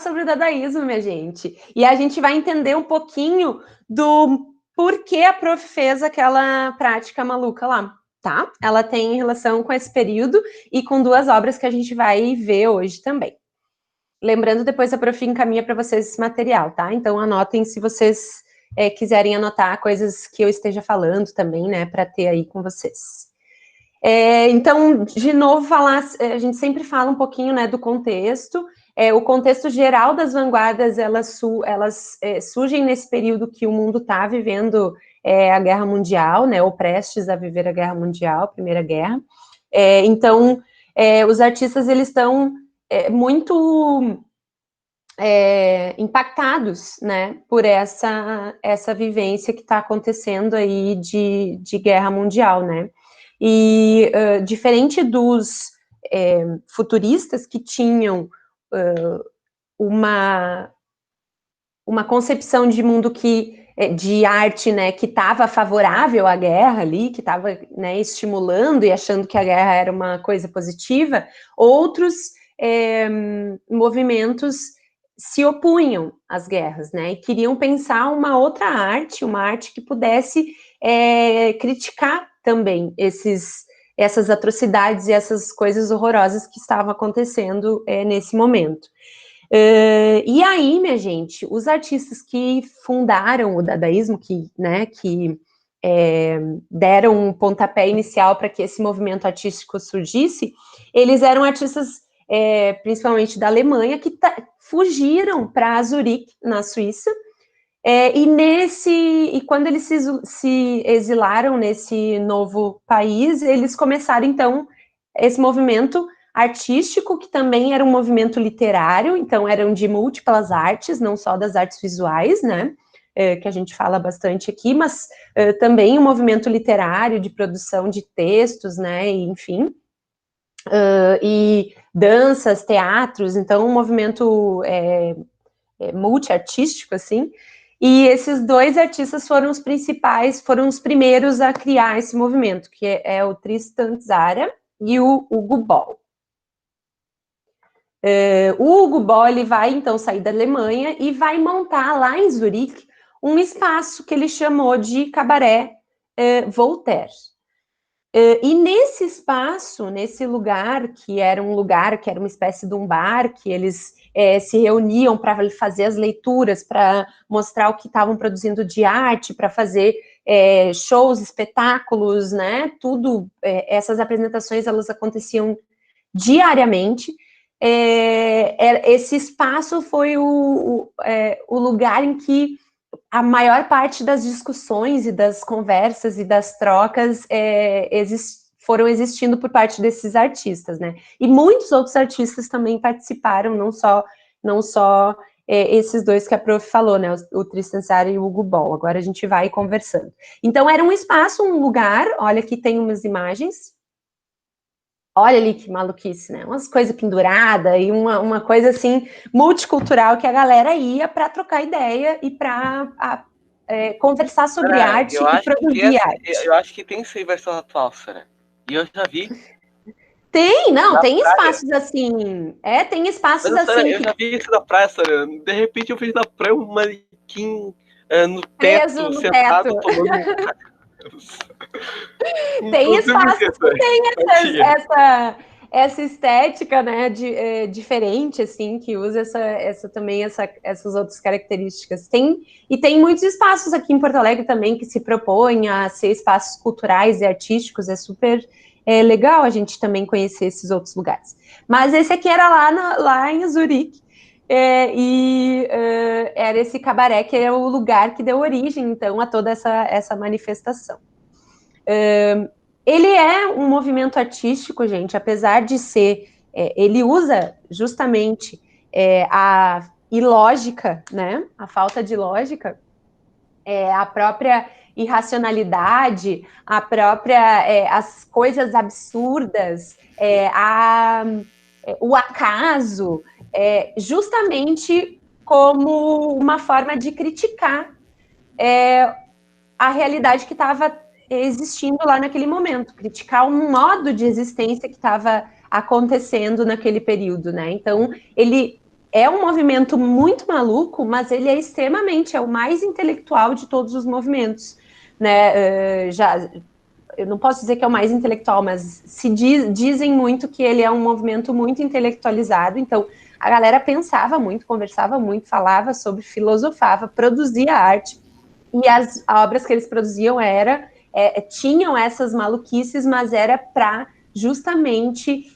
sobre o dadaísmo, minha gente. E a gente vai entender um pouquinho do porquê a prof fez aquela prática maluca lá, tá? Ela tem relação com esse período e com duas obras que a gente vai ver hoje também. Lembrando, depois a prof encaminha para vocês esse material, tá? Então anotem se vocês quiserem anotar coisas que eu esteja falando também, né, para ter aí com vocês. Então, de novo, a gente sempre fala um pouquinho, né, do contexto. O contexto geral das vanguardas, elas surgem nesse período que o mundo está vivendo a Guerra Mundial, né, ou prestes a viver a Guerra Mundial, a Primeira Guerra. Então, os artistas, eles estão muito impactados, né, por essa vivência que está acontecendo aí de Guerra Mundial, né. E diferente dos futuristas que tinham uma concepção de mundo de arte, né, que estava favorável à guerra ali, que estava, né, estimulando e achando que a guerra era uma coisa positiva, outros movimentos se opunham às guerras, né, e queriam pensar uma outra arte, uma arte que pudesse criticar também essas atrocidades e essas coisas horrorosas que estavam acontecendo nesse momento. E aí, minha gente, os artistas que fundaram o dadaísmo, que deram um pontapé inicial para que esse movimento artístico surgisse, eles eram artistas principalmente da Alemanha, que fugiram para Zurique, na Suíça, e quando eles se exilaram nesse novo país, eles começaram, então, esse movimento artístico, que também era um movimento literário, então eram de múltiplas artes, não só das artes visuais, né, que a gente fala bastante aqui, mas também um movimento literário, de produção de textos, né, enfim, e danças, teatros, então um movimento multiartístico, assim, e esses dois artistas foram os primeiros a criar esse movimento, que é o Tristan Tzara e o Hugo Boll. O Hugo Boll, ele vai, então, sair da Alemanha e vai montar lá em Zurique um espaço que ele chamou de Cabaré Voltaire. E nesse espaço, nesse lugar, que era uma espécie de um bar, que eles se reuniam para fazer as leituras, para mostrar o que estavam produzindo de arte, para fazer shows, espetáculos, né? Tudo, essas apresentações, elas aconteciam diariamente. Esse espaço foi o lugar em que a maior parte das discussões e das conversas e das trocas foram existindo por parte desses artistas, né? E muitos outros artistas também participaram, não só esses dois que a prof falou, né? O Tristan Tzara e o Hugo Boll. Agora a gente vai conversando. Então, era um espaço, um lugar, olha, aqui tem umas imagens. Olha ali que maluquice, né? Umas coisas penduradas e uma coisa assim multicultural que a galera ia para trocar ideia e para conversar sobre arte e produzir arte. Eu acho que tem essa versão atual, Sarah. E eu já vi. Tem espaços assim. Tem espaços Mas, Sarah, assim. Eu já vi isso na praia, Sarah. De repente eu fiz na praia um manequim no Preso teto, no sentado, teto. tomando. Tem espaços que tem essa estética, né, diferente, assim, que usa essas outras características. Tem muitos espaços aqui em Porto Alegre também que se propõem a ser espaços culturais e artísticos, é super legal a gente também conhecer esses outros lugares. Mas esse aqui era lá em Zurique, era esse cabaré que é o lugar que deu origem, então, a toda essa manifestação. Ele é um movimento artístico, gente, apesar de ser... ele usa justamente a ilógica, né? A falta de lógica, a própria irracionalidade, as coisas absurdas, o acaso, justamente como uma forma de criticar a realidade que estava existindo lá naquele momento, criticar um modo de existência que estava acontecendo naquele período, né? Então, ele é um movimento muito maluco, mas ele é extremamente, é o mais intelectual de todos os movimentos, né? Eu não posso dizer que é o mais intelectual, mas dizem muito que ele é um movimento muito intelectualizado, então a galera pensava muito, conversava muito, falava sobre, filosofava, produzia arte, e as obras que eles produziam tinham essas maluquices, mas era para justamente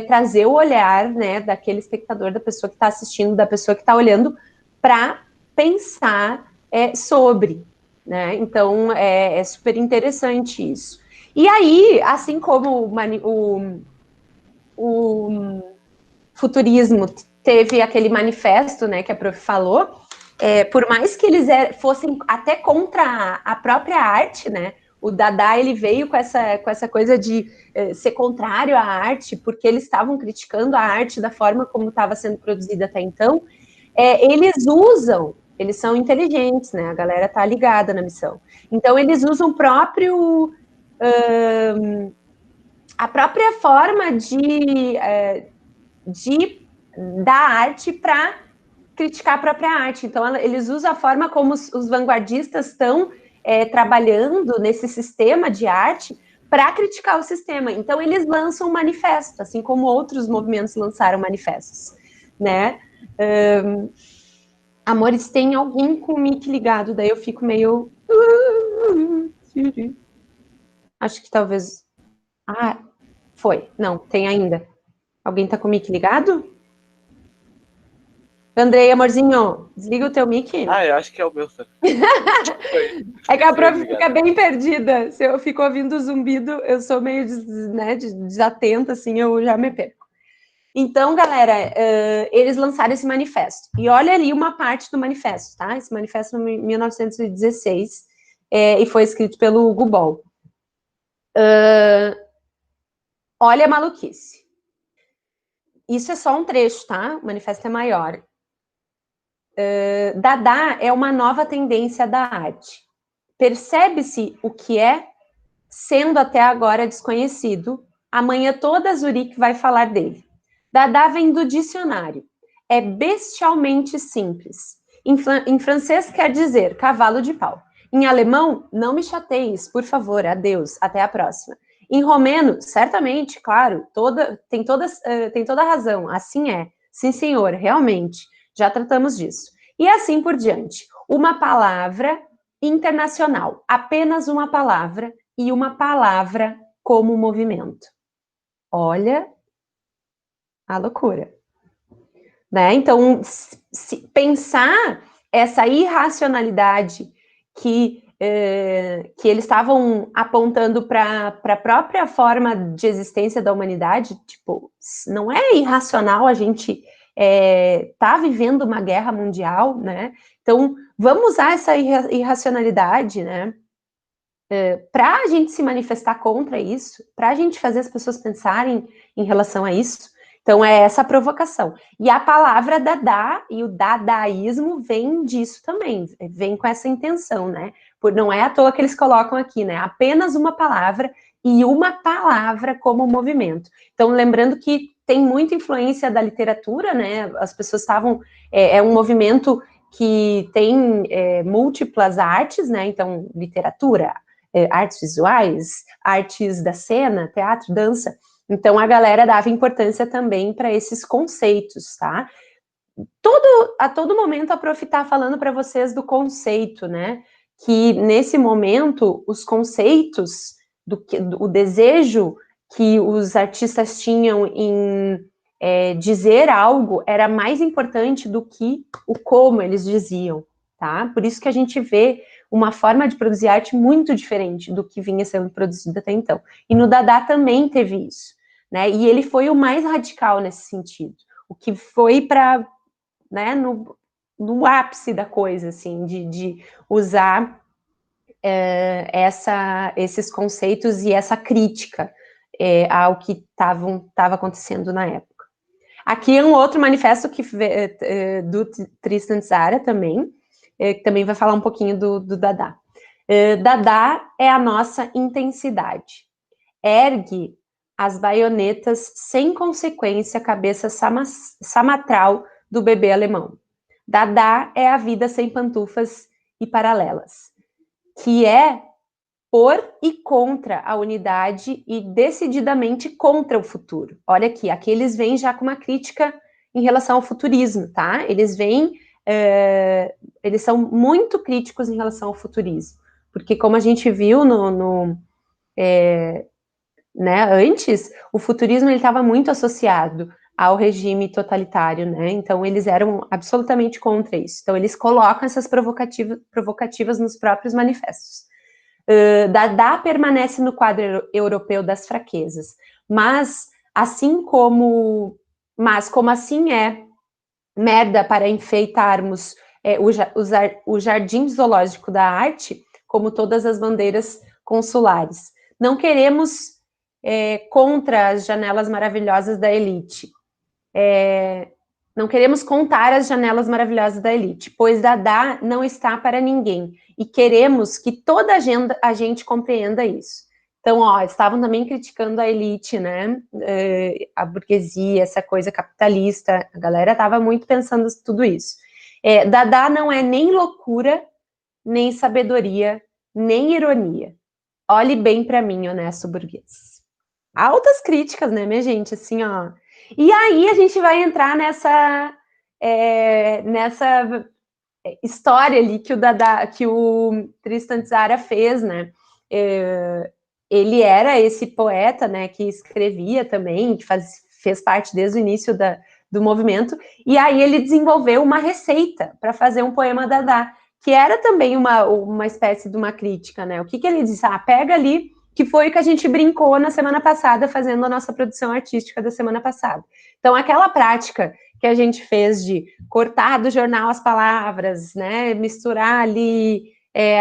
trazer o olhar, né, daquele espectador, da pessoa que está assistindo, da pessoa que está olhando, para pensar sobre, né? Então é super interessante isso. E aí, assim como o futurismo teve aquele manifesto, né, que a prof falou, por mais que eles fossem até contra a própria arte, né, o Dada, ele veio com essa coisa de ser contrário à arte, porque eles estavam criticando a arte da forma como estava sendo produzida até então, eles são inteligentes, né, a galera tá ligada na missão. Então, eles usam a própria forma da arte para criticar a própria arte. Então, eles usam a forma como os vanguardistas estão trabalhando nesse sistema de arte para criticar o sistema. Então, eles lançam um manifesto, assim como outros movimentos lançaram manifestos, né? Amores, tem alguém com o mic ligado, daí eu fico meio... Acho que talvez... Ah, foi. Não, tem ainda. Alguém tá com o mic ligado? Andrei, amorzinho, desliga o teu mic. Eu acho que é o meu. É que a prof fica bem perdida. Se eu fico ouvindo o zumbido, eu sou meio desatenta, assim, eu já me perco. Então, galera, eles lançaram esse manifesto. E olha ali uma parte do manifesto, tá? Esse manifesto em 1916, e foi escrito pelo Hugo Ball. Olha a maluquice. Isso é só um trecho, tá? O manifesto é maior. Dada é uma nova tendência da arte. Percebe-se o que é, sendo até agora desconhecido. Amanhã toda Zurique vai falar dele. Dada vem do dicionário. É bestialmente simples. Em francês quer dizer cavalo de pau. Em alemão, não me chateis, por favor, adeus, até a próxima. Em romeno, certamente, claro, tem toda a razão, assim é. Sim, senhor, realmente, já tratamos disso. E assim por diante. Uma palavra internacional, apenas uma palavra, e uma palavra como movimento. Olha a loucura. Né? Então, pensar essa irracionalidade que eles estavam apontando para a própria forma de existência da humanidade, tipo, não é irracional a gente tá vivendo uma guerra mundial, né? Então, vamos usar essa irracionalidade, né? Para a gente se manifestar contra isso, para a gente fazer as pessoas pensarem em relação a isso. Então, é essa provocação. E a palavra Dada e o dadaísmo vem disso também, vem com essa intenção, né? Não é à toa que eles colocam aqui, né? Apenas uma palavra e uma palavra como movimento. Então, lembrando que tem muita influência da literatura, né? As pessoas estavam... É um movimento que tem múltiplas artes, né? Então, literatura, artes visuais, artes da cena, teatro, dança. Então, a galera dava importância também para esses conceitos, tá? A todo momento a prof tá falando para vocês do conceito, né? Que nesse momento, os conceitos, o desejo que os artistas tinham em dizer algo era mais importante do que o como eles diziam, tá? Por isso que a gente vê uma forma de produzir arte muito diferente do que vinha sendo produzido até então. E no Dada também teve isso, né? E ele foi o mais radical nesse sentido. O que foi para, né, no ápice da coisa, assim, de usar esses conceitos e essa crítica ao que estava acontecendo na época. Aqui é um outro manifesto do Tristan Tzara também, que também vai falar um pouquinho do Dada. Dada é a nossa intensidade. Ergue as baionetas sem consequência, cabeça samatral do bebê alemão. Dada é a vida sem pantufas e paralelas, que é por e contra a unidade e decididamente contra o futuro. Olha aqui eles vêm já com uma crítica em relação ao futurismo, tá? Eles vêm, eles são muito críticos em relação ao futurismo, porque como a gente viu né, antes, o futurismo estava muito associado ao regime totalitário, né? Então eles eram absolutamente contra isso. Então eles colocam essas provocativas nos próprios manifestos. Dada permanece no quadro europeu das fraquezas, mas como assim é merda para enfeitarmos o jardim zoológico da arte, como todas as bandeiras consulares. Não queremos contra as janelas maravilhosas da elite. Não queremos contar as janelas maravilhosas da elite, pois Dada não está para ninguém. E queremos que toda a gente compreenda isso. Então, estavam também criticando a elite, né? A burguesia, essa coisa capitalista. A galera estava muito pensando tudo isso. Dada não é nem loucura, nem sabedoria, nem ironia. Olhe bem para mim, honesto burguês. Altas críticas, né, minha gente? Assim, ó. E aí a gente vai entrar nessa história ali que o Tristan Tzara fez, né? Ele era esse poeta, né, que escrevia também, que fez parte desde o início do movimento, e aí ele desenvolveu uma receita para fazer um poema Dada, que era também uma espécie de uma crítica, né? O que ele disse? Pega ali, que foi o que a gente brincou na semana passada, fazendo a nossa produção artística da semana passada. Então, aquela prática que a gente fez de cortar do jornal as palavras, né, misturar ali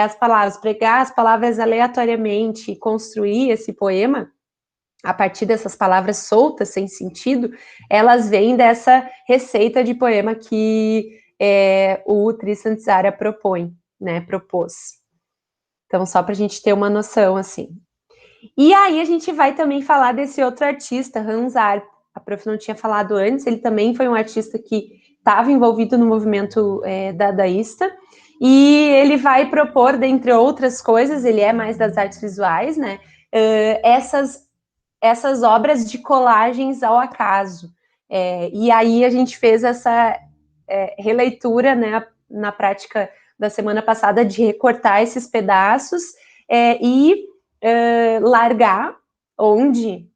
as palavras, pregar as palavras aleatoriamente e construir esse poema, a partir dessas palavras soltas, sem sentido, elas vêm dessa receita de poema que o Tristan Tzara propôs. Então, só para a gente ter uma noção, assim. E aí a gente vai também falar desse outro artista, Hans Arp. A prof não tinha falado antes, ele também foi um artista que estava envolvido no movimento dadaísta, e ele vai propor, dentre outras coisas, ele é mais das artes visuais, né, essas obras de colagens ao acaso. E aí a gente fez essa releitura, né, na prática da semana passada, de recortar esses pedaços e largar onde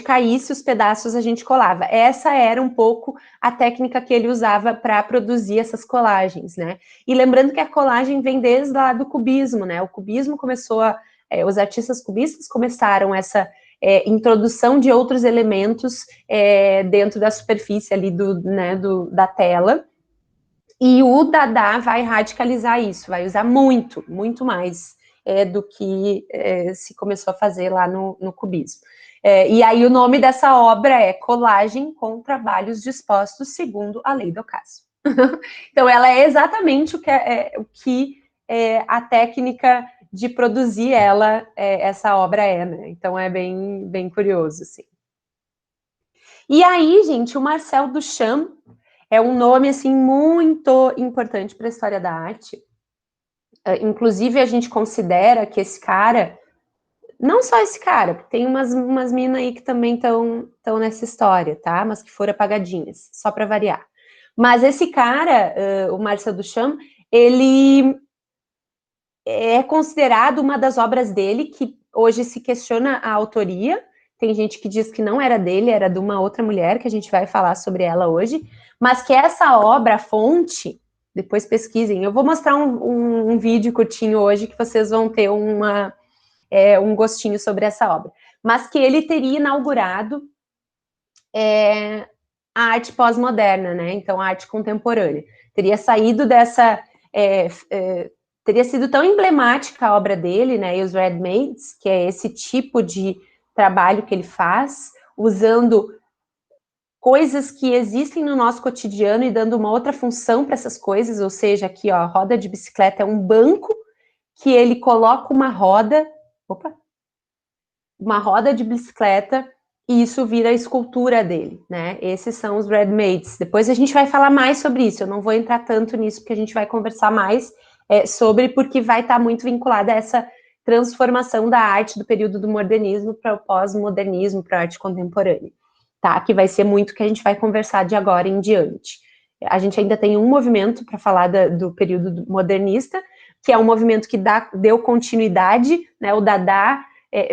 caísse os pedaços a gente colava. Essa era um pouco a técnica que ele usava para produzir essas colagens, né? E lembrando que a colagem vem desde lá do cubismo, né? O cubismo começou os artistas cubistas começaram essa introdução de outros elementos dentro da superfície ali da tela. E o Dada vai radicalizar isso, vai usar muito, muito mais do que se começou a fazer lá no cubismo. E aí o nome dessa obra é Colagem com Trabalhos Dispostos segundo a Lei do Ocaso. Então ela é exatamente o que a técnica de produzir essa obra né? Então é bem, bem curioso, assim. E aí, gente, o Marcel Duchamp é um nome, assim, muito importante para a história da arte. Inclusive, a gente considera que esse cara, não só esse cara, porque tem umas minas aí que também estão nessa história, tá? Mas que foram apagadinhas, só para variar. Mas esse cara, o Marcel Duchamp, ele é considerado uma das obras dele que hoje se questiona a autoria. Tem gente que diz que não era dele, era de uma outra mulher, que a gente vai falar sobre ela hoje, mas que essa obra, a fonte, depois pesquisem. Eu vou mostrar um vídeo curtinho hoje que vocês vão ter um gostinho sobre essa obra. Mas que ele teria inaugurado a arte pós-moderna, né? Então, a arte contemporânea. Teria saído dessa... teria sido tão emblemática a obra dele, né? E os Red Maids, que é esse tipo de trabalho que ele faz, usando coisas que existem no nosso cotidiano e dando uma outra função para essas coisas, ou seja, aqui, ó, a roda de bicicleta é um banco que ele coloca uma roda de bicicleta e isso vira a escultura dele, né? Esses são os ready-mades. Depois a gente vai falar mais sobre isso, eu não vou entrar tanto nisso, porque a gente vai conversar mais sobre, porque vai estar muito vinculada a essa transformação da arte do período do modernismo para o pós-modernismo, para a arte contemporânea, tá? Que vai ser muito que a gente vai conversar de agora em diante. A gente ainda tem um movimento para falar do período modernista, que é um movimento que deu continuidade, né? O Dada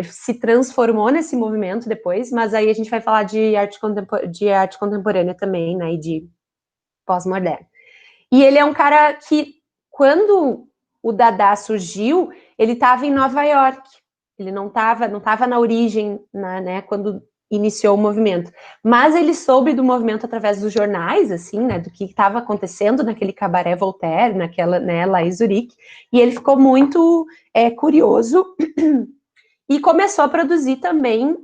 se transformou nesse movimento depois, mas aí a gente vai falar de arte contemporânea também, né? E de pós-moderno. E ele é um cara que, quando o Dada surgiu, ele estava em Nova York. Ele não estava na origem, né, quando iniciou o movimento. Mas ele soube do movimento através dos jornais, assim, né, do que estava acontecendo naquele cabaré Voltaire, naquela, né, lá em Zurique, e ele ficou muito curioso e começou a produzir também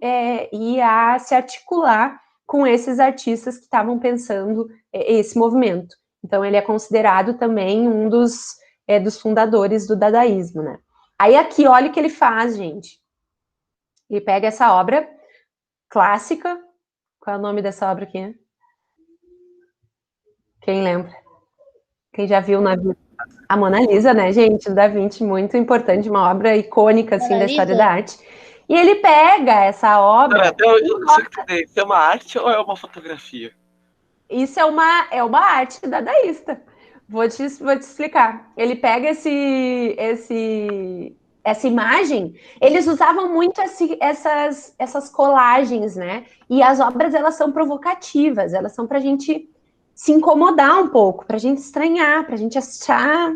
e a se articular com esses artistas que estavam pensando esse movimento. Então, ele é considerado também um dos fundadores do dadaísmo, né? Aí, aqui, olha o que ele faz, gente. Ele pega essa obra clássica. Qual é o nome dessa obra aqui? Quem lembra? Quem já viu na vida? A Mona Lisa, né, gente? O Da Vinci, muito importante, uma obra icônica, assim, da história da arte. E ele pega essa obra... Isso é uma arte ou é uma fotografia? Isso é uma arte dadaísta. Vou te explicar. Ele pega essa imagem, eles usavam muito essas colagens, né? E as obras, elas são provocativas, elas são para a gente se incomodar um pouco, para a gente estranhar, para a gente achar...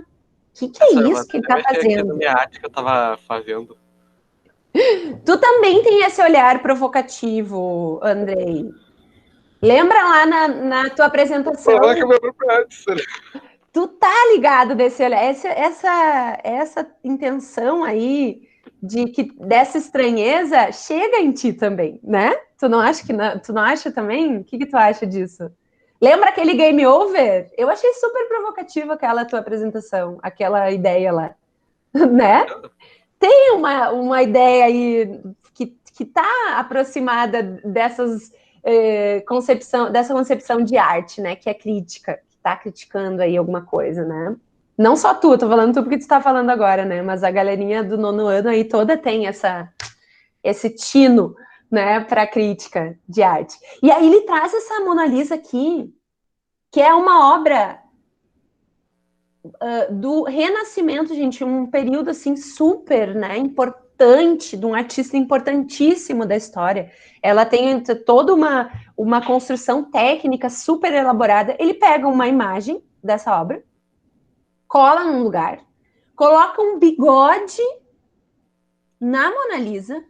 que é isso que ele está fazendo? A minha arte que eu estava fazendo. Tu também tem esse olhar provocativo, Andrei. Lembra lá na tua apresentação? Olha que meu próprio arte, Tu tá ligado desse olhar, essa intenção aí dessa estranheza chega em ti também, né? Tu não acha tu não acha também? O que tu acha disso? Lembra aquele game over? Eu achei super provocativa aquela tua apresentação, aquela ideia lá, né? Tem uma ideia aí que tá aproximada dessa concepção de arte, né? Que é crítica, que tá criticando aí alguma coisa, né? Não só tu, tô falando tu porque tu tá falando agora, né? Mas a galerinha do 9º ano aí toda tem esse tino, né, para crítica de arte. E aí ele traz essa Mona Lisa aqui, que é uma obra do Renascimento, gente, um período assim super, né, importante, de um artista importantíssimo da história. Ela tem toda uma construção técnica super elaborada. Ele pega uma imagem dessa obra, cola num lugar, coloca um bigode na Mona Lisa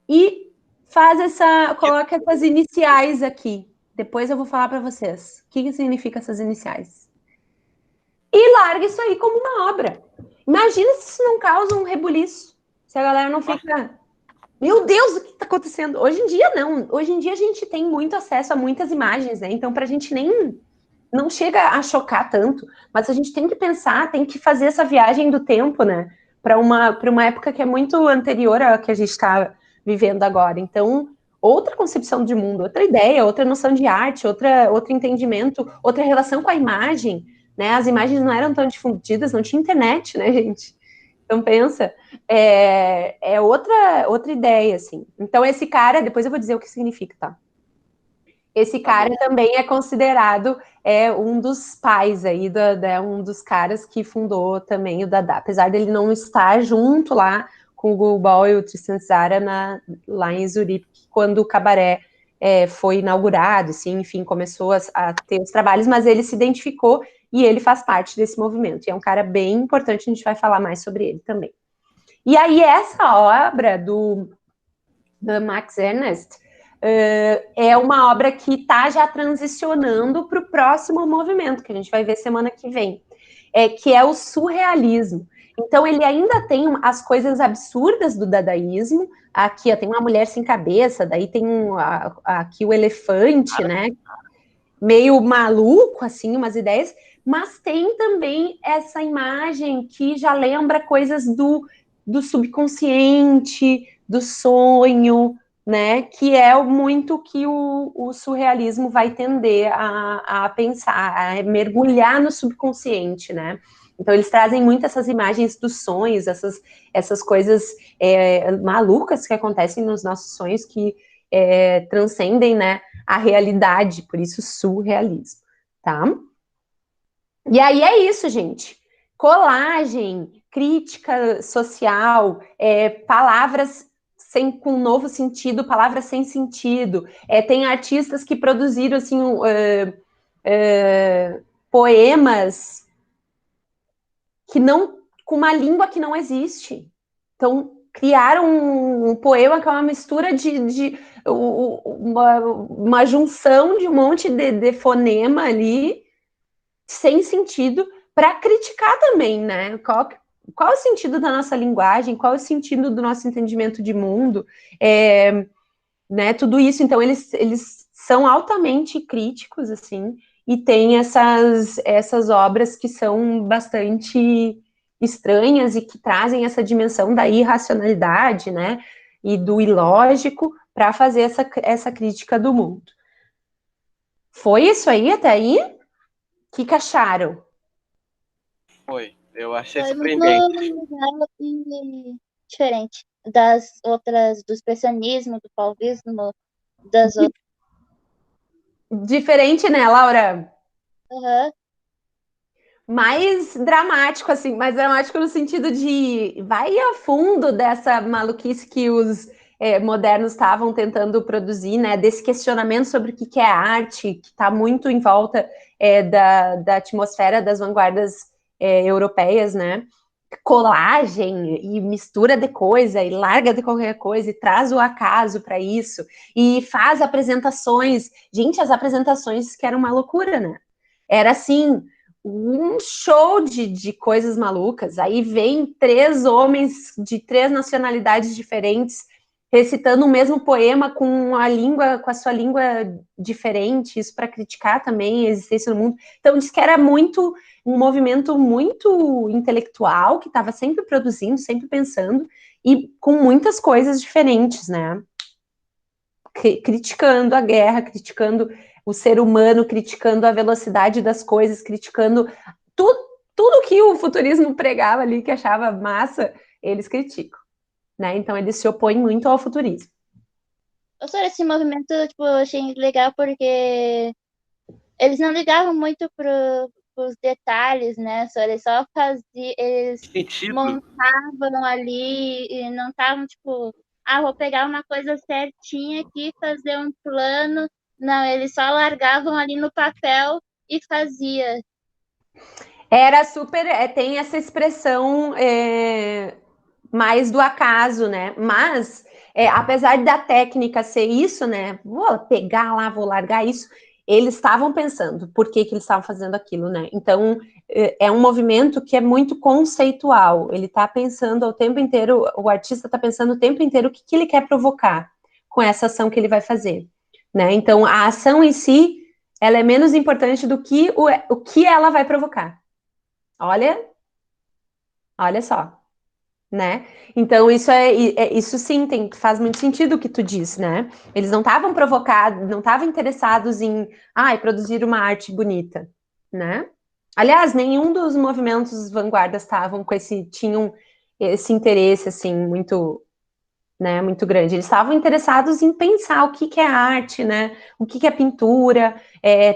e coloca essas iniciais aqui. Depois eu vou falar para vocês o que significa essas iniciais. E larga isso aí como uma obra. Imagina se isso não causa um rebuliço. Se a galera não fica... Meu Deus, o que está acontecendo? Hoje em dia, não. Hoje em dia, a gente tem muito acesso a muitas imagens, né? Então, para a gente nem... Não chega a chocar tanto. Mas a gente tem que pensar, tem que fazer essa viagem do tempo, né? Para uma época que é muito anterior à que a gente está vivendo agora. Então, outra concepção de mundo, outra ideia, outra noção de arte, outro entendimento, outra relação com a imagem, né? As imagens não eram tão difundidas, não tinha internet, né, gente? Então, pensa, é outra ideia, assim. Então, esse cara, depois eu vou dizer o que significa, tá? Esse cara também é considerado um dos pais aí, um dos caras que fundou também o Dada, apesar dele não estar junto lá com o Goubal e o Tristan Tzara lá em Zurique, quando o cabaré foi inaugurado, assim, enfim, começou a ter os trabalhos, mas ele se identificou e ele faz parte desse movimento. E é um cara bem importante, a gente vai falar mais sobre ele também. E aí, essa obra do Max Ernst é uma obra que está já transicionando para o próximo movimento, que a gente vai ver semana que vem, que é o surrealismo. Então, ele ainda tem as coisas absurdas do dadaísmo. Aqui, ó, tem uma mulher sem cabeça, daí tem aqui o elefante, né? Meio maluco, assim, umas ideias. Mas tem também essa imagem que já lembra coisas do subconsciente, do sonho, né, que é muito que o surrealismo vai tender a pensar, a mergulhar no subconsciente, né? Então, eles trazem muito essas imagens dos sonhos, essas coisas malucas que acontecem nos nossos sonhos, que transcendem, né, a realidade, por isso surrealismo, tá? E aí é isso, gente. Colagem, crítica social, palavras com novo sentido, palavras sem sentido. Tem artistas que produziram assim, poemas que não, com uma língua que não existe. Então, criaram um poema que é uma mistura de uma junção de um monte de fonema ali, sem sentido, para criticar também, né? Qual é o sentido da nossa linguagem? Qual é o sentido do nosso entendimento de mundo? Né? Tudo isso. Então, eles são altamente críticos, assim, e tem essas obras que são bastante estranhas e que trazem essa dimensão da irracionalidade, né? E do ilógico para fazer essa crítica do mundo. Foi isso aí até aí? O que acharam? Foi. Eu achei Foi muito surpreendente. legal e diferente das outras, do expressionismo, do paulismo, das outras. Diferente, né, Laura? Uhum. Mais dramático, assim, mais dramático no sentido de vai a fundo dessa maluquice que os modernos estavam tentando produzir, né? Desse questionamento sobre o que é arte, que está muito em volta da atmosfera das vanguardas europeias, né? Colagem e mistura de coisa e larga de qualquer coisa e traz o acaso para isso e faz apresentações. Gente, as apresentações que eram uma loucura, né? Era assim, um show de coisas malucas. Aí vem 3 homens de 3 nacionalidades diferentes recitando o mesmo poema com a sua língua diferente, isso para criticar também a existência do mundo. Então diz que era muito um movimento muito intelectual, que estava sempre produzindo, sempre pensando, e com muitas coisas diferentes, né? Criticando a guerra, criticando o ser humano, criticando a velocidade das coisas, criticando tudo que o futurismo pregava ali, que achava massa, eles criticam, né? Então eles se opõem muito ao futurismo. Só esse movimento, tipo, eu achei legal porque eles não ligavam muito pros detalhes, né? Eles só faziam, eles Sentido. montavam ali e não estavam, tipo, vou pegar uma coisa certinha aqui, fazer um plano. Não, eles só largavam ali no papel e fazia. Era super, tem essa expressão mais do acaso, né? Mas, apesar da técnica ser isso, né? Vou pegar lá, vou largar isso. Eles estavam pensando por que eles estavam fazendo aquilo, né? Então, é um movimento que é muito conceitual. Ele está pensando o tempo inteiro, o artista está pensando o tempo inteiro o que ele quer provocar com essa ação que ele vai fazer, né? Então, a ação em si, ela é menos importante do que o que ela vai provocar. Olha só, né? Então isso sim faz muito sentido o que tu diz, né? Eles não estavam provocados, não estavam interessados em produzir uma arte bonita, né? Aliás, nenhum dos movimentos vanguardas tinham esse interesse assim muito, né, muito grande. Eles estavam interessados em pensar o que é arte, né? O que é pintura,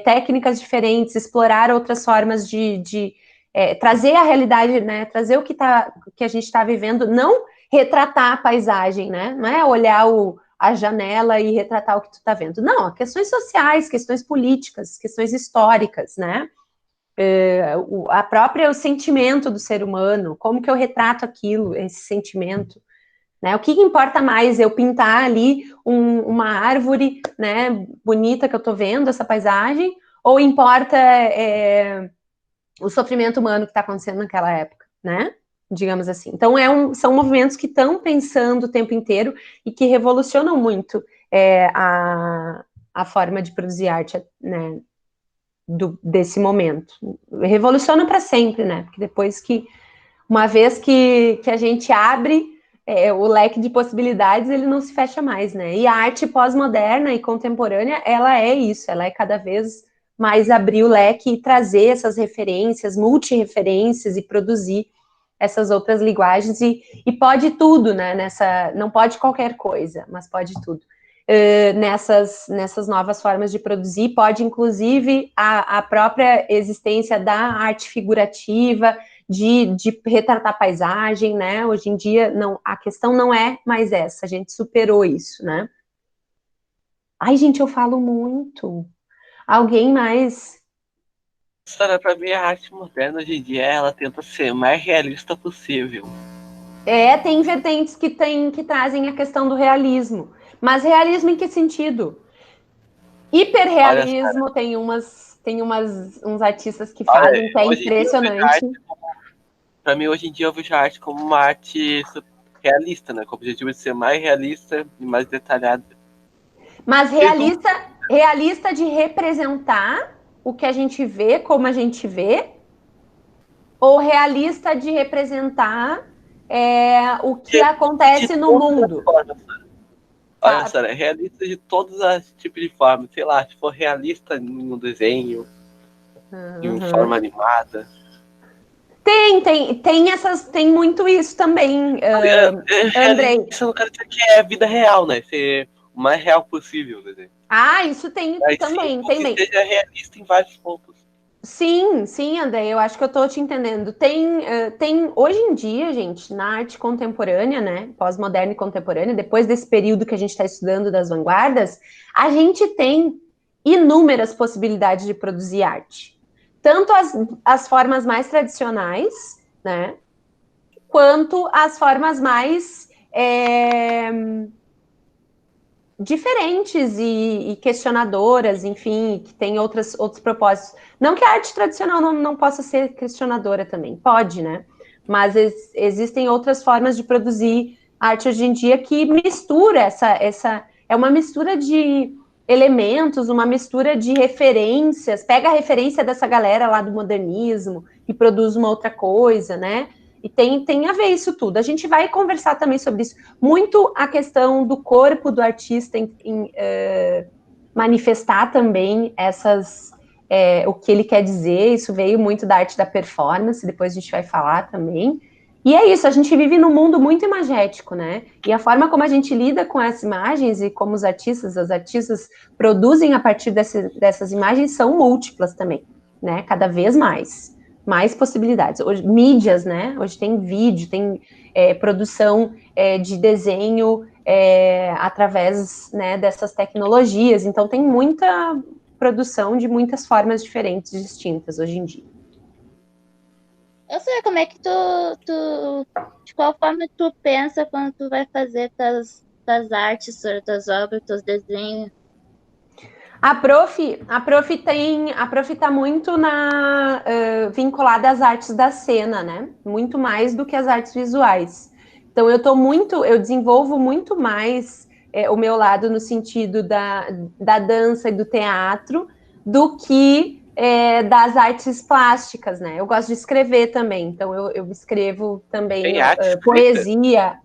técnicas diferentes, explorar outras formas de trazer a realidade, né? Trazer o que a gente está vivendo, não retratar a paisagem, né? Não é olhar a janela e retratar o que tu está vendo. Não, questões sociais, questões políticas, questões históricas, né? O sentimento do ser humano, como que eu retrato aquilo, esse sentimento. Né? O que importa mais? Eu pintar ali uma árvore, né, bonita que eu estou vendo, essa paisagem, ou importa o sofrimento humano que está acontecendo naquela época, né? Digamos assim. Então, são movimentos que estão pensando o tempo inteiro e que revolucionam muito a forma de produzir arte, né, desse momento. Revolucionam para sempre, né? Porque depois uma vez que a gente abre O leque de possibilidades, ele não se fecha mais, né? E a arte pós-moderna e contemporânea, ela é isso, ela é cada vez mais abrir o leque e trazer essas referências, multi-referências e produzir essas outras linguagens e pode tudo, né? Não pode qualquer coisa, mas pode tudo. Nessas novas formas de produzir, pode inclusive a própria existência da arte figurativa, de retratar paisagem, né? Hoje em dia, não, a questão não é mais essa, a gente superou isso, né? Ai, gente, eu falo muito. Alguém mais? Sara, pra mim a arte moderna hoje em dia, ela tenta ser o mais realista possível. Tem vertentes que trazem a questão do realismo. Mas realismo em que sentido? Olha, Hiperrealismo, uns artistas que olha, fazem, que é hoje em dia eu vejo a impressionante. arte pra mim, hoje em dia, eu vejo a arte como uma arte realista, né? Com o objetivo de ser mais realista e mais detalhada. Mas realista de representar o que a gente vê, como a gente vê, ou realista de representar o que acontece no mundo. Olha, Sara, é realista de todos os tipos de formas. Sei lá, se for realista em um desenho, em forma animada. Tem muito isso também, Andrei. Isso eu não quero dizer que é vida real, né? Ser o mais real possível o desenho. Isso tem Mas também, sim, tem que bem. seja realista em vários pontos. Sim, André, eu acho que eu tô te entendendo. Hoje em dia, gente, na arte contemporânea, né, pós-moderna e contemporânea, depois desse período que a gente está estudando das vanguardas, a gente tem inúmeras possibilidades de produzir arte. Tanto as formas mais tradicionais, né, quanto as formas mais diferentes e questionadoras, enfim, que tem outros propósitos. Não que a arte tradicional não possa ser questionadora também, pode, né? Mas existem outras formas de produzir arte hoje em dia que mistura é uma mistura de elementos, uma mistura de referências, pega a referência dessa galera lá do modernismo e produz uma outra coisa, né? E tem a ver isso tudo. A gente vai conversar também sobre isso. Muito a questão do corpo do artista manifestar também o que ele quer dizer. Isso veio muito da arte da performance, depois a gente vai falar também. E é isso, a gente vive num mundo muito imagético, né? E a forma como a gente lida com as imagens e como as artistas produzem a partir dessas imagens são múltiplas também, né? Cada vez mais possibilidades. Hoje, mídias, né? Hoje tem vídeo, tem produção de desenho através, né, dessas tecnologias. Então, tem muita produção de muitas formas diferentes, distintas hoje em dia. Eu sei como é que de qual forma tu pensa quando tu vai fazer tuas artes, tuas obras, teus desenhos? A prof tá muito vinculada às artes da cena, né? Muito mais do que as artes visuais. Então eu desenvolvo muito mais o meu lado no sentido da dança e do teatro do que das artes plásticas, né? Eu gosto de escrever também, então eu escrevo também Tem arte escrita? poesia.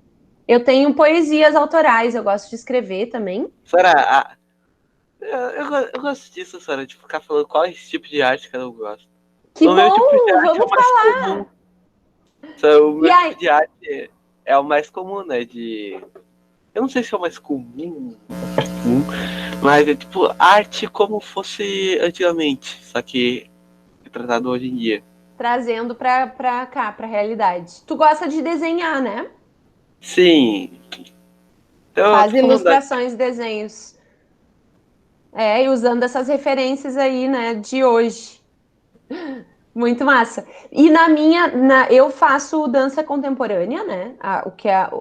Eu tenho poesias autorais, eu gosto de escrever também. Sara, eu gosto disso, Sara, de ficar falando qual tipo de arte que eu gosto. Que O meu tipo de bom! arte é o Vamos mais falar! comum. O meu E aí, tipo de arte é o mais comum, né? Eu não sei se é o mais comum, mas é tipo arte como fosse antigamente, só que é tratado hoje em dia. trazendo pra cá, pra realidade. Tu gosta de desenhar, né? Sim. Então, eu Faz tô falando ilustrações, desenhos. E usando essas referências aí, né, de hoje. Muito massa. E eu faço dança contemporânea, né?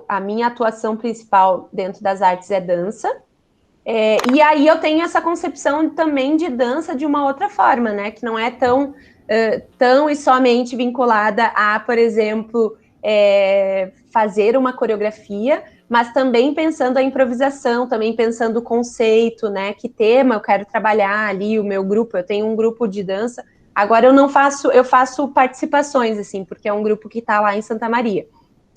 A minha atuação principal dentro das artes é dança. E aí eu tenho essa concepção também de dança de uma outra forma, né? Que não é tão e somente vinculada a, por exemplo, fazer uma coreografia, mas também pensando a improvisação, também pensando o conceito, né? Que tema eu quero trabalhar ali, o meu grupo, eu tenho um grupo de dança. Agora eu não faço, eu faço participações, assim, porque é um grupo que está lá em Santa Maria.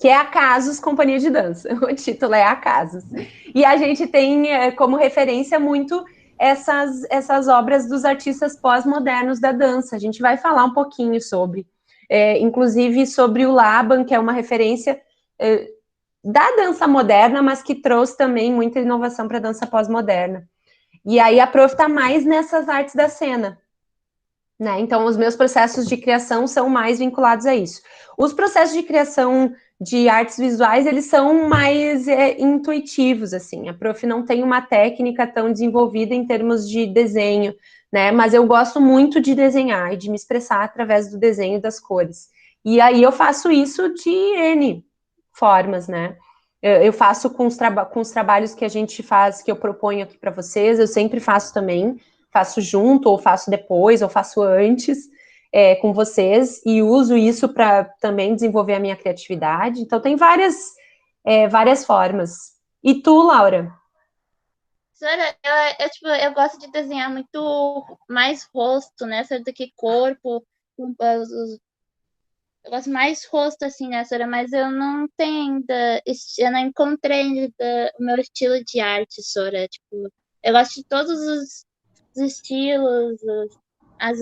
que é a Casos Companhia de Dança. O título é a Casos. E a gente tem como referência muito essas obras dos artistas pós-modernos da dança. A gente vai falar um pouquinho sobre, inclusive sobre o Laban, que é uma referência da dança moderna, mas que trouxe também muita inovação para a dança pós-moderna. E aí a Prof está mais nessas artes da cena, né? Então, os meus processos de criação são mais vinculados a isso. Os processos de criação de artes visuais, eles são mais intuitivos, assim. A Prof não tem uma técnica tão desenvolvida em termos de desenho, né? Mas eu gosto muito de desenhar e de me expressar através do desenho das cores. E aí eu faço isso de N formas, né? Eu faço com os trabalhos que a gente faz, que eu proponho aqui para vocês, eu sempre faço também, faço junto, ou faço depois, ou faço antes, com vocês, e uso isso para também desenvolver a minha criatividade. Então, tem várias formas. E tu, Laura? Sora, eu gosto de desenhar muito mais rosto, né, Sora, do que corpo. Eu gosto mais rosto, assim, né, Sora, mas eu não tenho ainda, eu não encontrei ainda o meu estilo de arte, Sora. Tipo, eu gosto de todos os estilos, as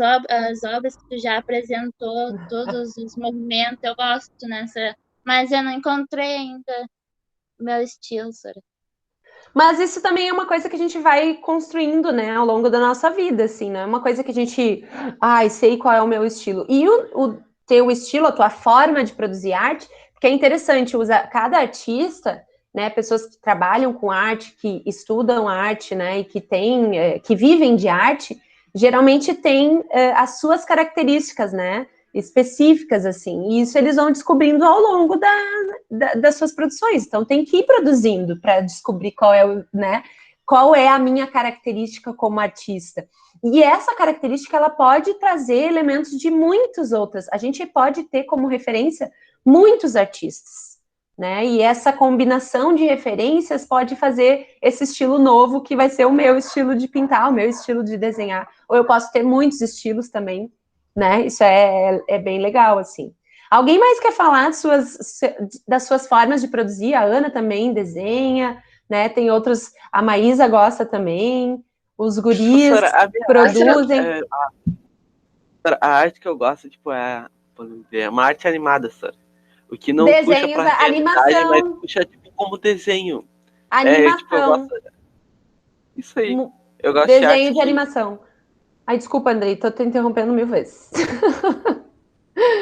obras que tu já apresentou, todos os movimentos, eu gosto, né, Sora, mas eu não encontrei ainda o meu estilo, Sora. Mas isso também é uma coisa que a gente vai construindo, né, ao longo da nossa vida, assim, não é uma coisa que a gente, sei qual é o meu estilo. E o teu estilo, a tua forma de produzir arte, porque é interessante, cada artista, né, pessoas que trabalham com arte, que estudam arte, né, e que vivem de arte, geralmente tem as suas características, né, específicas, assim, e isso eles vão descobrindo ao longo das suas produções, então tem que ir produzindo para descobrir qual é a minha característica como artista. E essa característica, ela pode trazer elementos de muitas outras, a gente pode ter como referência muitos artistas, né, e essa combinação de referências pode fazer esse estilo novo, que vai ser o meu estilo de pintar, o meu estilo de desenhar, ou eu posso ter muitos estilos também, né? Isso é bem legal, assim. Alguém mais quer falar das suas formas de produzir? A Ana também desenha, né? Tem outros, a Maísa gosta também, os guris Professora, a minha produzem. a arte que eu gosto, tipo, é uma arte animada, senhora. O que não puxa Desenhos, pra realidade, mas animação. puxa, tipo, como desenho. Tipo, eu Animação. gosto... Isso aí. Eu gosto de Desenho arte de que... animação. Ai, desculpa, Andrei, tô te interrompendo 1000 vezes.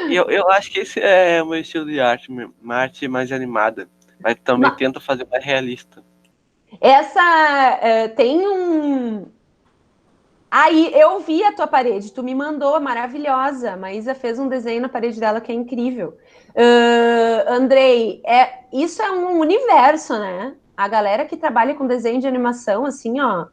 E eu acho que esse é o meu estilo de arte, uma arte mais animada. Mas também tenta fazer mais realista. Tem um... Aí, eu vi a tua parede, tu me mandou, maravilhosa. A Maísa fez um desenho na parede dela que é incrível. Andrei, isso é um universo, né? A galera que trabalha com desenho de animação, assim, ó,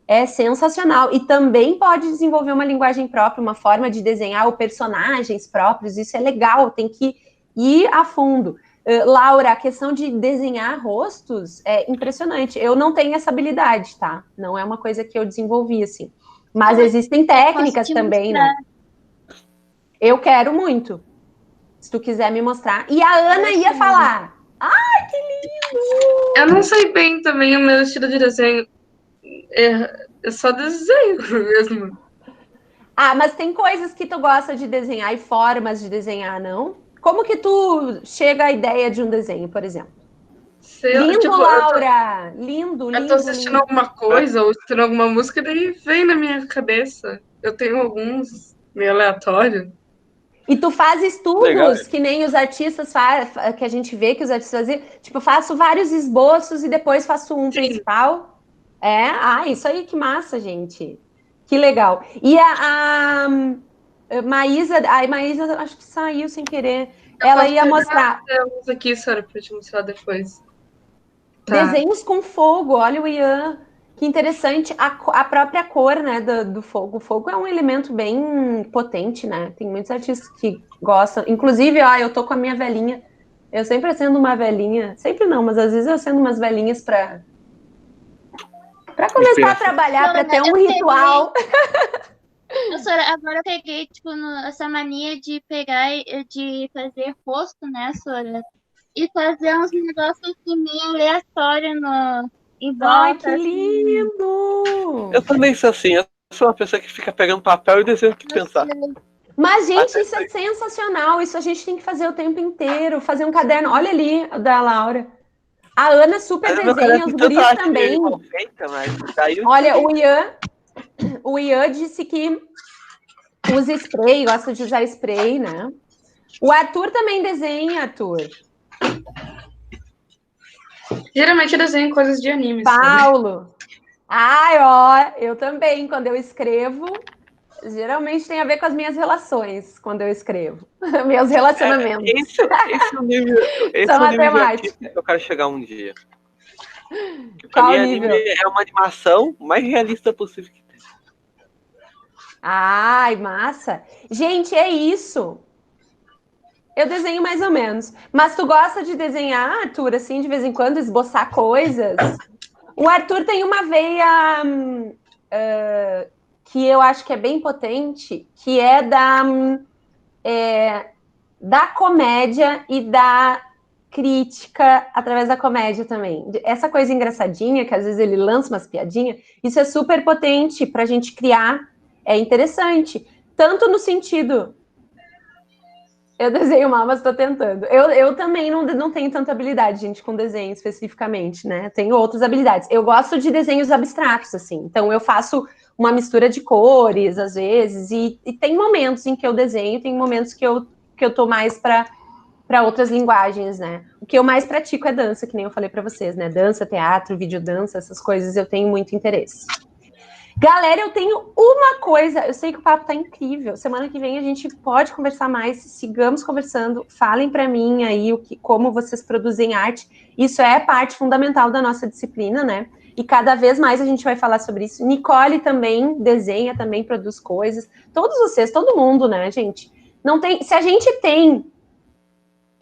é sensacional. E também pode desenvolver uma linguagem própria, uma forma de desenhar os personagens próprios. Isso é legal, tem que ir a fundo. Laura, a questão de desenhar rostos é impressionante. Eu não tenho essa habilidade, tá? Não é uma coisa que eu desenvolvi, assim. Mas existem técnicas também, né? Eu quero muito. Se tu quiser me mostrar. E a Ana ia falar. Ai, que lindo! Eu não sei bem também o meu estilo de desenho. Eu só desenho mesmo. Mas tem coisas que tu gosta de desenhar e formas de desenhar, não? Como que tu chega à ideia de um desenho, por exemplo? Lindo, Tipo, Laura! Lindo, eu tô lindo, assistindo lindo. alguma coisa ou assistindo alguma música, daí vem na minha cabeça. Eu tenho alguns meio aleatórios. E tu faz Legal. estudos que nem os artistas fazem, que a gente vê que os artistas fazem. Tipo, faço vários esboços e depois faço um Sim. principal. Isso aí que massa, gente. Que legal. E a Maísa, acho que saiu sem querer. Ela ia mostrar Uns aqui, Sara, pra te mostrar depois. Tá. desenhos com fogo. Olha o Ian. Que interessante. A própria cor, né, do fogo. O fogo é um elemento bem potente, né? Tem muitos artistas que gostam. Inclusive, eu tô com a minha velhinha. Eu sempre acendo uma velhinha. Sempre não, mas às vezes eu acendo umas velhinhas para começar a trabalhar, para ter um ritual. Professora, agora eu peguei, tipo, essa mania de pegar e de fazer rosto, né, Sora? e fazer uns negócios assim, meio aleatórios em Ai, volta. que Assim. lindo! Eu também sou assim, eu sou uma pessoa que fica pegando papel e desenhando o que pensar. Mas, gente, Até isso é sensacional. Isso a gente tem que fazer o tempo inteiro. Fazer um caderno. Olha ali, o da Laura. A Ana super Mas meu caderno desenha, os tem tanta guris arte também. mal feita, mas daí eu Olha, descobri. o Ian disse que usa spray, gosta de usar spray, né? O Arthur também desenha, Arthur. Geralmente eu desenho coisas de anime, sabe? Paulo. Ai, ó, eu também, quando eu escrevo, geralmente tem a ver com as minhas relações, quando eu escrevo. Meus relacionamentos. Esse São é o nível de matemática. artista que eu quero chegar um dia. Porque pra Qual mim, o anime nível? é uma animação mais realista possível que tem. Ai, massa. Gente, é isso. Eu desenho mais ou menos. Mas tu gosta de desenhar, Arthur, assim, de vez em quando, esboçar coisas? O Arthur tem uma veia que eu acho que é bem potente, que é da comédia e da crítica através da comédia também. Essa coisa engraçadinha, que às vezes ele lança umas piadinhas, isso é super potente para a gente criar, é interessante. Tanto no sentido. Eu desenho mal, mas estou tentando. Eu também não tenho tanta habilidade, gente, com desenho especificamente, né? Tenho outras habilidades. Eu gosto de desenhos abstratos, assim. Então, eu faço uma mistura de cores, às vezes, e tem momentos em que eu desenho, tem momentos que eu tô mais para outras linguagens, né? O que eu mais pratico é dança, que nem eu falei para vocês, né? Dança, teatro, videodança, essas coisas eu tenho muito interesse. Galera, eu tenho uma coisa. Eu sei que o papo tá incrível. Semana que vem a gente pode conversar mais. Sigamos conversando. Falem para mim aí como vocês produzem arte. Isso é parte fundamental da nossa disciplina, né? E cada vez mais a gente vai falar sobre isso. Nicole também desenha, também produz coisas. Todos vocês, todo mundo, né, gente? Não tem. Se a gente tem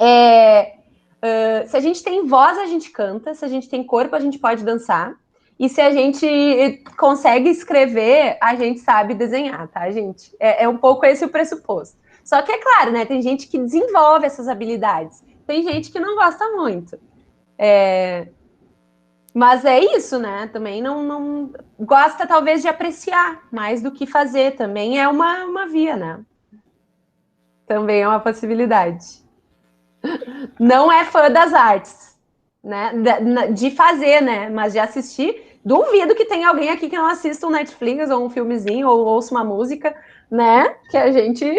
se a gente tem voz, a gente canta. Se a gente tem corpo, a gente pode dançar. E se a gente consegue escrever, a gente sabe desenhar, tá, gente? É um pouco esse o pressuposto. Só que é claro, né? Tem gente que desenvolve essas habilidades. Tem gente que não gosta muito. Mas é isso, né? Também não gosta, talvez, de apreciar mais do que fazer. Também é uma via, né? Também é uma possibilidade. Não é fã das artes, né? De fazer, né? Mas de assistir. Duvido que tenha alguém aqui que não assista um Netflix ou um filmezinho ou ouça uma música, né? Que a gente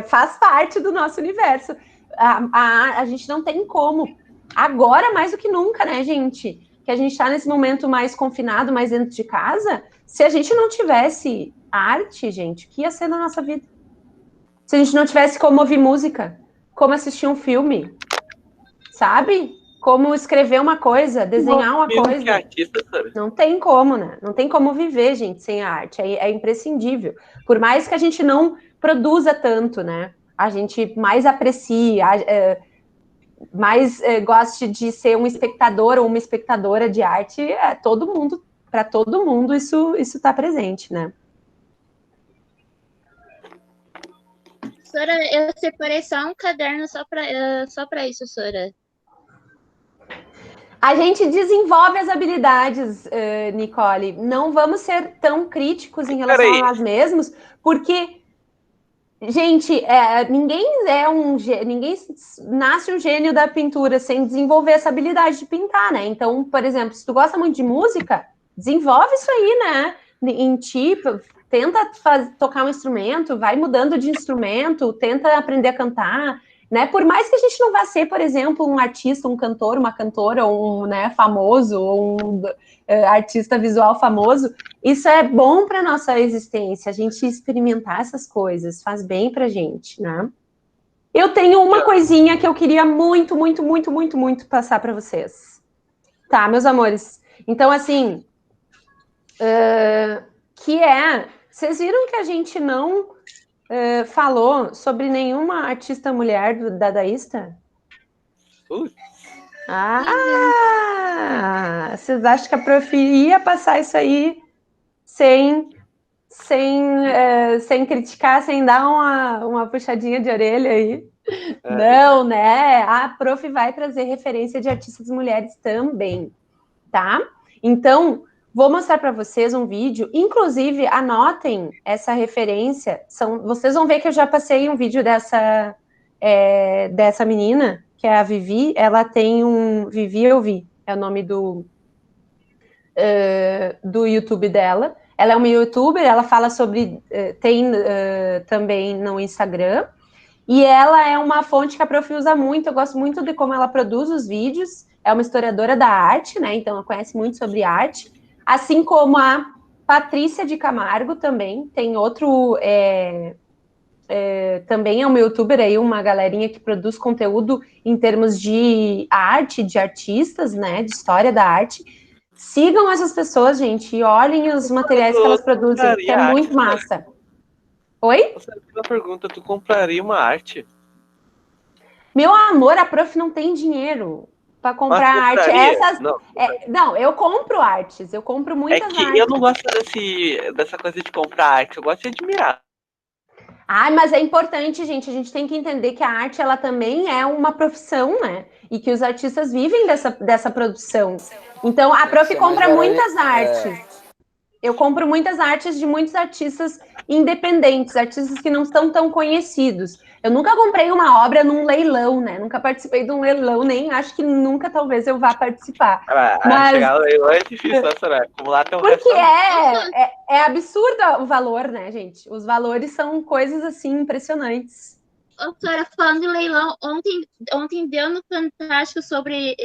faz parte do nosso universo. A gente não tem como. Agora, mais do que nunca, né, gente? Que a gente está nesse momento mais confinado, mais dentro de casa. Se a gente não tivesse arte, gente, o que ia ser na nossa vida? Se a gente não tivesse como ouvir música, como assistir um filme, sabe? Como escrever uma coisa, desenhar uma Mesmo que coisa. artista, sabe? Não tem como, né? Não tem como viver, gente, sem a arte. É imprescindível. Por mais que a gente não produza tanto, né? A gente mais aprecia, mais goste de ser um espectador ou uma espectadora de arte, todo mundo, para todo mundo, isso está presente, né? Sora, eu separei só um caderno só pra isso, Sora. A gente desenvolve as habilidades, Nicole. Não vamos ser tão críticos em relação a nós mesmos, porque, gente, ninguém nasce um gênio da pintura sem desenvolver essa habilidade de pintar, né? Então, por exemplo, se tu gosta muito de música, desenvolve isso aí, né? Em ti, tenta tocar um instrumento, vai mudando de instrumento, tenta aprender a cantar. Né? Por mais que a gente não vá ser, por exemplo, um artista, um cantor, uma cantora, um famoso, ou um artista visual famoso, isso é bom para nossa existência, a gente experimentar essas coisas, faz bem para a gente, né? Eu tenho uma coisinha que eu queria muito, muito, muito, muito, muito passar para vocês. Tá, meus amores? Então, assim, vocês viram que a gente não falou sobre nenhuma artista mulher dadaísta? Vocês acham que a prof ia passar isso aí sem criticar, sem dar uma puxadinha de orelha aí? Não, né? A prof vai trazer referência de artistas mulheres também, tá? Então, vou mostrar para vocês um vídeo. Inclusive, anotem essa referência. Vocês vão ver que eu já passei um vídeo dessa menina, que é a Vivi. Ela tem Vivi Eu Vi, é o nome do YouTube dela. Ela é uma youtuber, ela fala sobre... tem também no Instagram. E ela é uma fonte que a prof usa muito, eu gosto muito de como ela produz os vídeos, é uma historiadora da arte, né, então ela conhece muito sobre arte, assim como a Patrícia de Camargo também, tem outro, também é uma youtuber aí, uma galerinha que produz conteúdo em termos de arte, de artistas, né, de história da arte. Sigam essas pessoas, gente, e olhem os materiais que elas produzem, que é muito massa. Oi? Você fez uma pergunta, tu compraria uma arte? Meu amor, a prof não tem dinheiro para comprar arte. Não, eu compro artes, eu compro muitas artes. Eu não gosto dessa coisa de comprar arte, eu gosto de admirar. Mas é importante, gente, a gente tem que entender que a arte, ela também é uma profissão, né? E que os artistas vivem dessa produção. Então, a prof compra muitas artes. Eu compro muitas artes de muitos artistas independentes, artistas que não são tão conhecidos. Eu nunca comprei uma obra num leilão, né? Nunca participei de um leilão, nem acho que nunca, talvez, eu vá participar. Mas chegar no leilão é difícil, né? Acumular até o resto. Porque é absurdo o valor, né, gente? Os valores são coisas, assim, impressionantes. Sora, falando de leilão, ontem deu no Fantástico sobre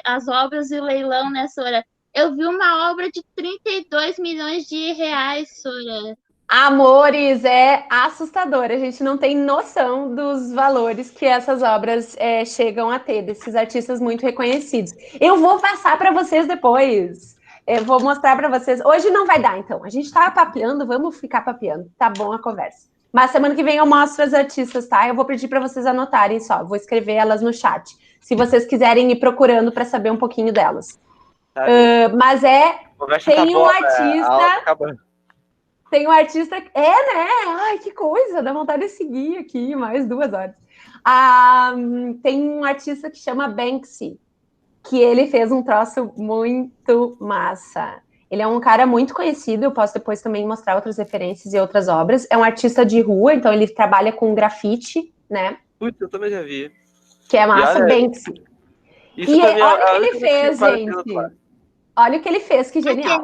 as obras e o leilão, né, Sora? Eu vi uma obra de 32 milhões de reais, Sora. Amores, é assustador. A gente não tem noção dos valores que essas obras chegam a ter, desses artistas muito reconhecidos. Eu vou passar para vocês depois. Eu vou mostrar para vocês. Hoje não vai dar, então. A gente está papeando, vamos ficar papeando. Tá bom a conversa. Mas semana que vem eu mostro as artistas, tá? Eu vou pedir para vocês anotarem só. Vou escrever elas no chat. Se vocês quiserem ir procurando para saber um pouquinho delas. Mas tem um artista... Tem um artista... né? Ai, que coisa! Dá vontade de seguir aqui mais 2 horas. Tem um artista que chama Banksy, que ele fez um troço muito massa. Ele é um cara muito conhecido, eu posso depois também mostrar outras referências e outras obras. É um artista de rua, então ele trabalha com grafite, né? Putz, eu também já vi. Que é massa, Banksy. E olha o que ele fez, gente. Olha o que ele fez, que genial.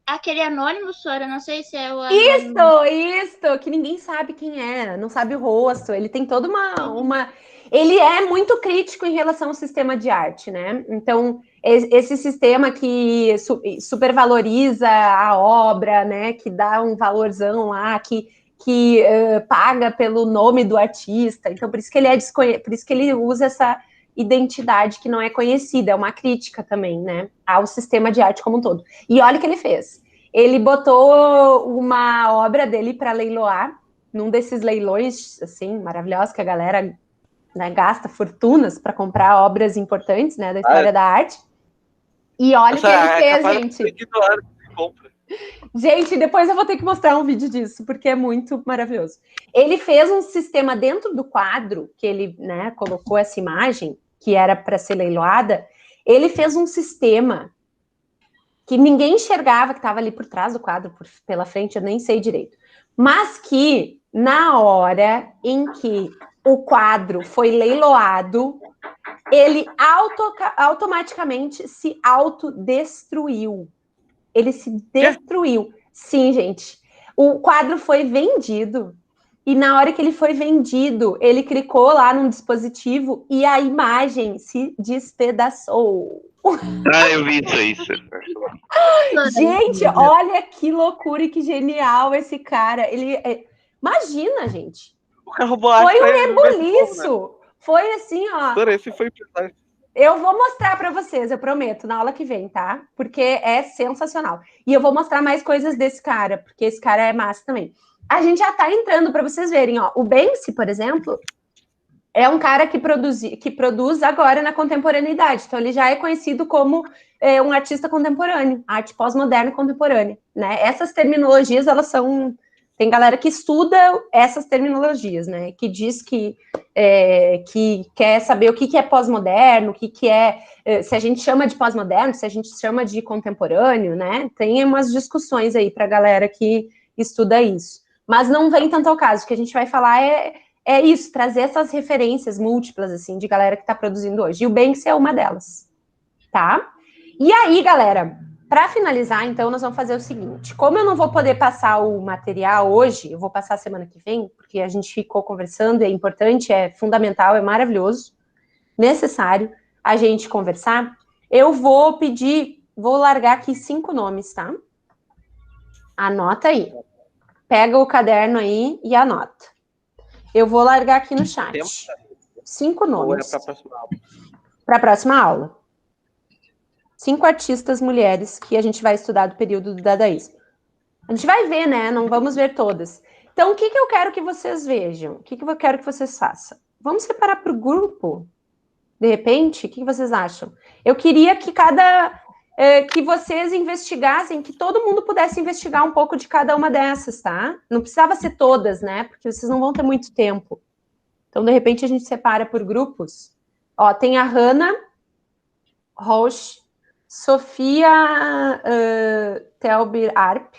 Aquele anônimo, Sora, não sei se é o anônimo. Isso, que ninguém sabe quem é, não sabe o rosto. Ele tem toda uma... Ele é muito crítico em relação ao sistema de arte, né? Então, esse sistema que supervaloriza a obra, né? Que dá um valorzão lá, que paga pelo nome do artista. Então, por isso que por isso que ele usa essa identidade que não é conhecida, é uma crítica também, né, ao sistema de arte como um todo. E olha o que ele fez. Ele botou uma obra dele para leiloar, num desses leilões, assim, maravilhosos, que a galera, né, gasta fortunas para comprar obras importantes, né, da história da arte. E olha o que ele fez, gente. Gente, depois eu vou ter que mostrar um vídeo disso, porque é muito maravilhoso. Ele fez um sistema dentro do quadro, que ele, né, colocou essa imagem, que era para ser leiloada, ele fez um sistema que ninguém enxergava, que estava ali por trás do quadro, pela frente, eu nem sei direito. Mas que, na hora em que o quadro foi leiloado, ele automaticamente se autodestruiu. Ele se destruiu. Sim, gente. O quadro foi vendido. E na hora que ele foi vendido, ele clicou lá num dispositivo e a imagem se despedaçou. Eu vi isso. Gente, olha que loucura e que genial esse cara. Imagina, gente. O carro foi um rebuliço. Né? Foi assim, ó. Esse foi... Eu vou mostrar para vocês, eu prometo, na aula que vem, tá? Porque é sensacional. E eu vou mostrar mais coisas desse cara, porque esse cara é massa também. A gente já tá entrando para vocês verem, ó. O Banksy, por exemplo, é um cara que produz agora na contemporaneidade. Então, ele já é conhecido como um artista contemporâneo, arte pós-moderna contemporânea, né? Essas terminologias, elas são... Tem galera que estuda essas terminologias, né? Que diz que que quer saber o que é pós-moderno, o que é, se a gente chama de pós-moderno, se a gente chama de contemporâneo, né? Tem umas discussões aí para a galera que estuda isso. Mas não vem tanto ao caso, o que a gente vai falar é isso, trazer essas referências múltiplas, assim, de galera que está produzindo hoje. E o Banksy é uma delas, tá? E aí, galera, para finalizar, então, nós vamos fazer o seguinte. Como eu não vou poder passar o material hoje, eu vou passar semana que vem, porque a gente ficou conversando, é importante, é fundamental, é maravilhoso, necessário a gente conversar. Eu vou largar aqui 5 nomes, tá? Anota aí. Pega o caderno aí e anota. Eu vou largar aqui no chat. 5 nomes. Ou é para a próxima aula? Para a próxima aula. 5 artistas mulheres que a gente vai estudar do período do dadaísmo. A gente vai ver, né? Não vamos ver todas. Então, o que eu quero que vocês vejam? O que eu quero que vocês façam? Vamos separar por grupo? De repente? O que vocês acham? Eu queria que que vocês investigassem, que todo mundo pudesse investigar um pouco de cada uma dessas, tá? Não precisava ser todas, né? Porque vocês não vão ter muito tempo. Então, de repente, a gente separa por grupos. Ó, tem a Hannah Roche, Sofia Telbir Arp,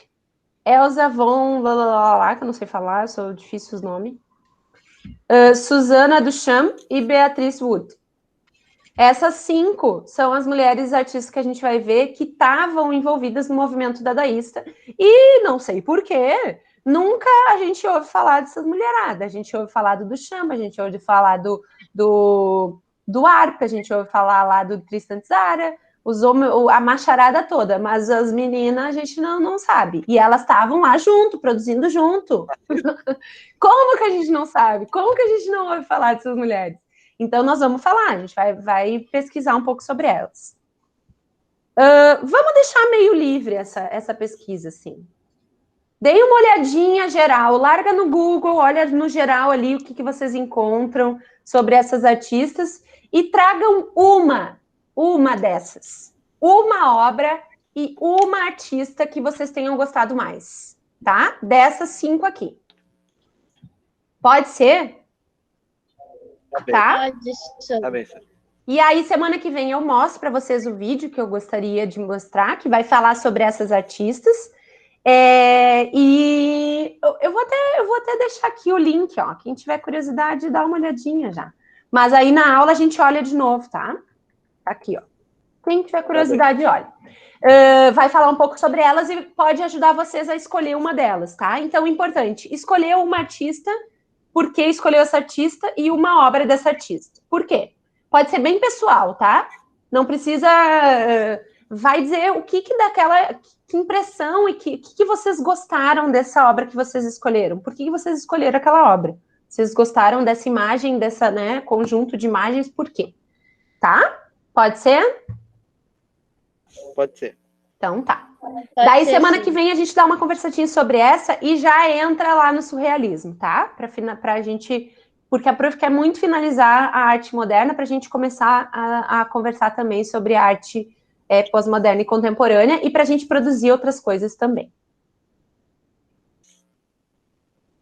Elsa von que eu não sei falar, sou difícil os nomes, Susana Duchamp e Beatriz Wood. Essas 5 são as mulheres artistas que a gente vai ver que estavam envolvidas no movimento dadaísta. E não sei porquê, nunca a gente ouve falar dessas mulheradas. A gente ouve falar do Duchamp, a gente ouve falar do Arp, a gente ouve falar lá do Tristan Tzara, a macharada toda, mas as meninas a gente não sabe. E elas estavam lá junto, produzindo junto. Como que a gente não sabe? Como que a gente não ouve falar dessas mulheres? Então, nós vamos falar, a gente vai pesquisar um pouco sobre elas. Vamos deixar meio livre essa pesquisa, assim. Deem uma olhadinha geral, larga no Google, olha no geral ali o que vocês encontram sobre essas artistas e tragam uma dessas. Uma obra e uma artista que vocês tenham gostado mais, tá? Dessas 5 aqui. Pode ser? Tá? Tá bem. E aí, semana que vem eu mostro para vocês o vídeo que eu gostaria de mostrar, que vai falar sobre essas artistas. E eu vou até deixar aqui o link, ó. Quem tiver curiosidade, dá uma olhadinha já. Mas aí na aula a gente olha de novo, tá? Aqui, ó. Quem tiver curiosidade, olha. Vai falar um pouco sobre elas e pode ajudar vocês a escolher uma delas, tá? Então, importante, escolher uma artista, por que escolheu essa artista e uma obra dessa artista. Por quê? Pode ser bem pessoal, tá? Não precisa... vai dizer o que daquela... Que impressão e que vocês gostaram dessa obra que vocês escolheram. Por que vocês escolheram aquela obra? Vocês gostaram dessa imagem, dessa, né, conjunto de imagens, por quê? Tá? Pode ser? Pode ser. Então tá. Daí, semana que vem, a gente dá uma conversadinha sobre essa e já entra lá no surrealismo, tá? Pra gente... Porque a prof quer muito finalizar a arte moderna pra gente começar a conversar também sobre a arte pós-moderna e contemporânea e pra gente produzir outras coisas também.